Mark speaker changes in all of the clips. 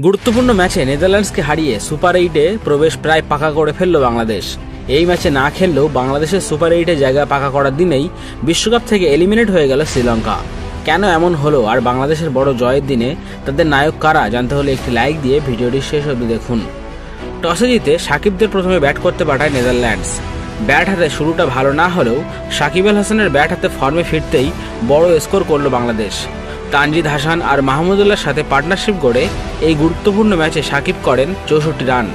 Speaker 1: গুরুত্বপূর্ণ ম্যাচে নেদারল্যান্ডসকে হারিয়ে সুপার 8-এ প্রবেশ প্রায় পাকা করে ফেলল বাংলাদেশ। এই ম্যাচে না খেললেও বাংলাদেশের সুপার 8-এ জায়গা পাকা করার দিনেই বিশ্বকাপ থেকে এলিমিনেট হয়ে গেল শ্রীলঙ্কা। কেন এমন হলো আর বাংলাদেশের বড় জয়ের দিনে তাদের নায়ক কারা জানতে হলে একটি লাইক দিয়ে ভিডিওটি শেষ অবধি দেখুন। টসে জিতে সাকিবদের প্রথমে ব্যাট করতে পাঠায় নেদারল্যান্ডস। ব্যাট হাতে শুরুটা ভালো না হলেও সাকিব আল হাসানের ব্যাট হাতে ফর্মে ফিরতেই বড় স্কোর করল বাংলাদেশ। তানজিদ হাসান আর মাহমুদুল্লাহর সাথে পার্টনারশিপ গড়ে এই গুরুত্বপূর্ণ ম্যাচে সাকিব করেন 64 রান,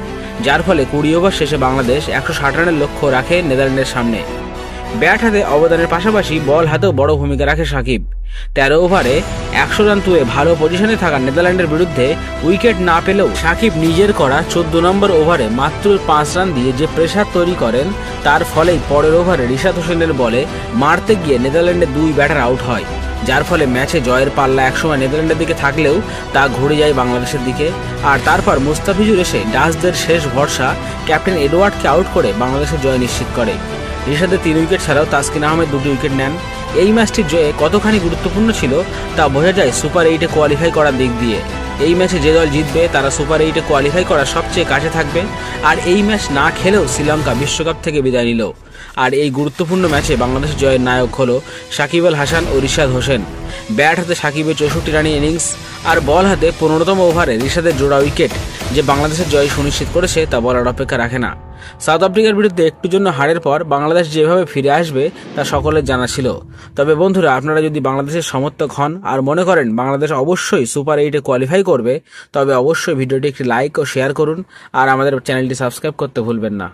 Speaker 1: যার ফলে 20 ওভার শেষে বাংলাদেশ 160 রানের লক্ষ্য রাখে নেদারল্যান্ডের সামনে। ব্যাট হাতে অবদানের পাশাপাশি বল হাতেও বড় ভূমিকা রাখে সাকিব। 13 ওভারে 100 রান তুলে ভালো পজিশনে থাকা নেদারল্যান্ডের বিরুদ্ধে উইকেট না পেলেও সাকিব নিজের করা 14 নম্বর ওভারে মাত্র 5 রান দিয়ে যে প্রেসার তৈরি করেন, তার ফলেই পরের ওভারে রিশাদ হোসেনের বলে মারতে গিয়ে নেদারল্যান্ডের 2 ব্যাটার আউট হয়, যার ফলে ম্যাচে জয়ের পাল্লা একসময় নেদারল্যান্ডের দিকে থাকলেও তা ঘুরে যায় বাংলাদেশের দিকে। আর তারপর মুস্তাফিজুর এসে ডাচদের শেষ ভরসা ক্যাপ্টেন এডওয়ার্ডকে আউট করে বাংলাদেশের জয় নিশ্চিত করে। রিশাদের 3 উইকেট ছাড়াও তাসকিন আহমেদ 2টি উইকেট নেন। এই ম্যাচটির জয়ে কতখানি গুরুত্বপূর্ণ ছিল তা বোঝা যায় সুপার 8-এ কোয়ালিফাই করার দিক দিয়ে। এই ম্যাচে যে দল জিতবে তারা সুপার 8-এ কোয়ালিফাই করার সবচেয়ে কাছে থাকবে। আর এই ম্যাচ না খেলেও শ্রীলঙ্কা বিশ্বকাপ থেকে বিদায় নিল। আর এই গুরুত্বপূর্ণ ম্যাচে বাংলাদেশের জয়ের নায়ক হলো সাকিব আল হাসান ও রিশাদ হোসেন। ব্যাট হাতে সাকিবের 64 রানের ইনিংস আর বল হাতে 15তম ওভারে রিশাদের জোড়া উইকেট যে বাংলাদেশের জয় সুনিশ্চিত করেছে তা বলার অপেক্ষা রাখে না। সাউথ আফ্রিকার বিরুদ্ধে একটু জন্য হারের পর বাংলাদেশ যেভাবে ফিরে আসবে তা সকলের জানা ছিল। তবে বন্ধুরা, আপনারা যদি বাংলাদেশের সমর্থক হন আর মনে করেন বাংলাদেশ অবশ্যই সুপার 8-এ কোয়ালিফাই করবে, তবে অবশ্যই ভিডিওটি একটি লাইক ও শেয়ার করুন আর আমাদের চ্যানেলটি সাবস্ক্রাইব করতে ভুলবেন না।